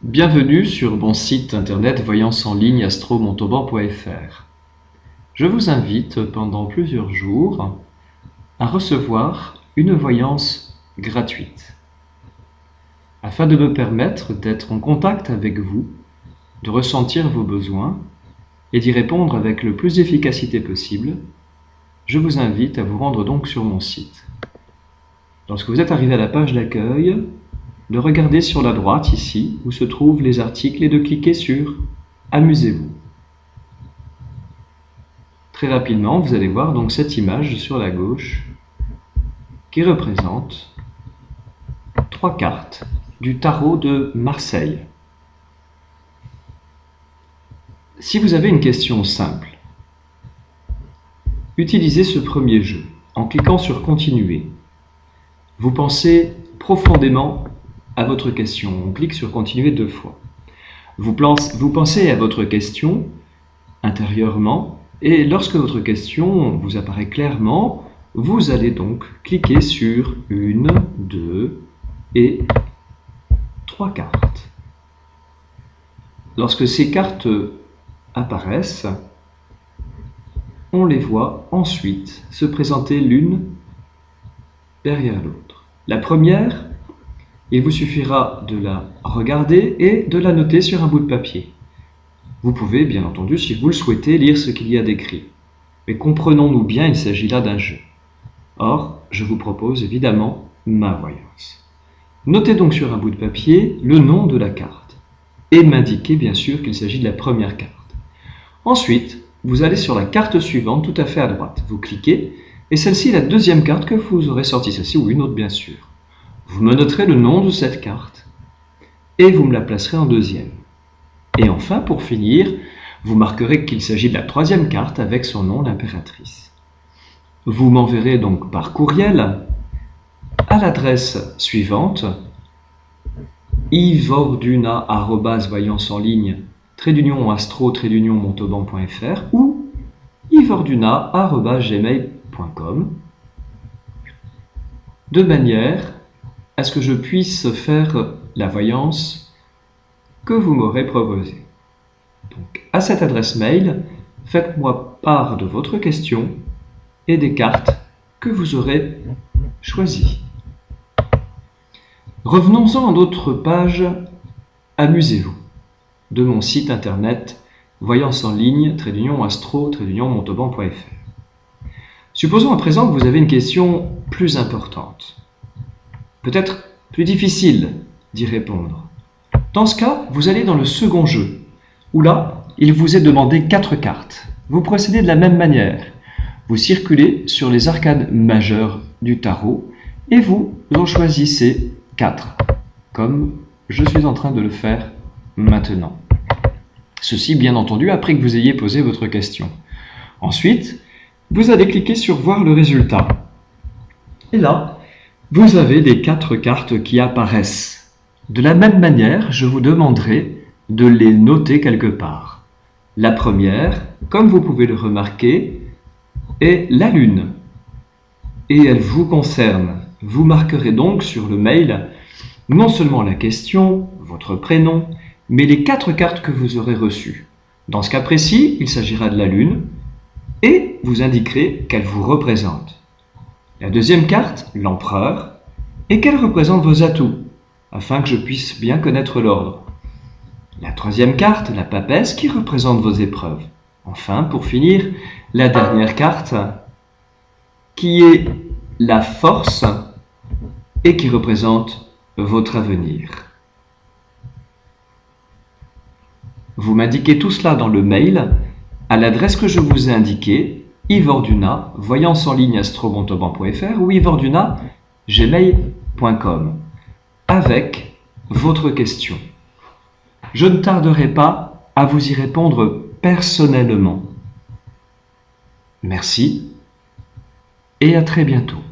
Bienvenue sur mon site internet voyance en ligne astro-montauban.fr. Je vous invite pendant plusieurs jours à recevoir une voyance gratuite afin de me permettre d'être en contact avec vous, de ressentir vos besoins et d'y répondre avec le plus d'efficacité possible. Je vous invite à vous rendre donc sur mon site. Lorsque vous êtes arrivé à la page d'accueil, de regarder sur la droite ici où se trouvent les articles et de cliquer sur « Amusez-vous ». Très rapidement, vous allez voir donc cette image sur la gauche qui représente 3 cartes du tarot de Marseille. Si vous avez une question simple, utilisez ce premier jeu en cliquant sur « Continuer ». Vous pensez profondément à votre question. On clique sur « Continuer » 2 fois. Vous pensez à votre question intérieurement et lorsque votre question vous apparaît clairement, vous allez donc cliquer sur 1, 2 et 3 cartes. Lorsque ces cartes apparaissent, on les voit ensuite se présenter l'une derrière l'autre. La première, il vous suffira de la regarder et de la noter sur un bout de papier. Vous pouvez, bien entendu, si vous le souhaitez, lire ce qu'il y a d'écrit. Mais comprenons-nous bien, il s'agit là d'un jeu. Or, je vous propose évidemment ma voyance. Notez donc sur un bout de papier le nom de la carte et m'indiquez bien sûr qu'il s'agit de la première carte. Ensuite, vous allez sur la carte suivante tout à fait à droite. Vous cliquez et celle-ci est la deuxième carte que vous aurez sortie, celle-ci ou une autre bien sûr. Vous me noterez le nom de cette carte et vous me la placerez en deuxième. Et enfin, pour finir, vous marquerez qu'il s'agit de la troisième carte avec son nom, l'impératrice. Vous m'enverrez donc par courriel à l'adresse suivante ivorduna@voyanceenligne-astro-montauban.fr ou ivorduna@gmail.com de manière à ce que je puisse faire la voyance que vous m'aurez proposée. Donc, à cette adresse mail, faites-moi part de votre question et des cartes que vous aurez choisies. Revenons-en à notre page « Amusez-vous » de mon site internet voyance en ligne-astro-montauban.fr. Supposons à présent que vous avez une question plus importante, peut-être plus difficile d'y répondre. Dans ce cas, vous allez dans le second jeu, où là, il vous est demandé 4 cartes. Vous procédez de la même manière. Vous circulez sur les arcades majeures du tarot et vous en choisissez 4, comme je suis en train de le faire maintenant. Ceci, bien entendu, après que vous ayez posé votre question. Ensuite, vous allez cliquer sur « Voir le résultat ». Et là, vous avez les 4 cartes qui apparaissent. De la même manière, je vous demanderai de les noter quelque part. La première, comme vous pouvez le remarquer, est la Lune. Et elle vous concerne. Vous marquerez donc sur le mail non seulement la question, votre prénom, mais les 4 cartes que vous aurez reçues. Dans ce cas précis, il s'agira de la Lune et vous indiquerez qu'elle vous représente. La deuxième carte, l'Empereur, et qu'elle représente vos atouts, afin que je puisse bien connaître l'ordre. La troisième carte, la Papesse, qui représente vos épreuves. Enfin, pour finir, la dernière carte, qui est la Force et qui représente votre avenir. Vous m'indiquez tout cela dans le mail à l'adresse que je vous ai indiquée, ivorduna, voyanceenligne-astro-montauban.fr ou ivorduna@gmail.com avec votre question. Je ne tarderai pas à vous y répondre personnellement. Merci et à très bientôt.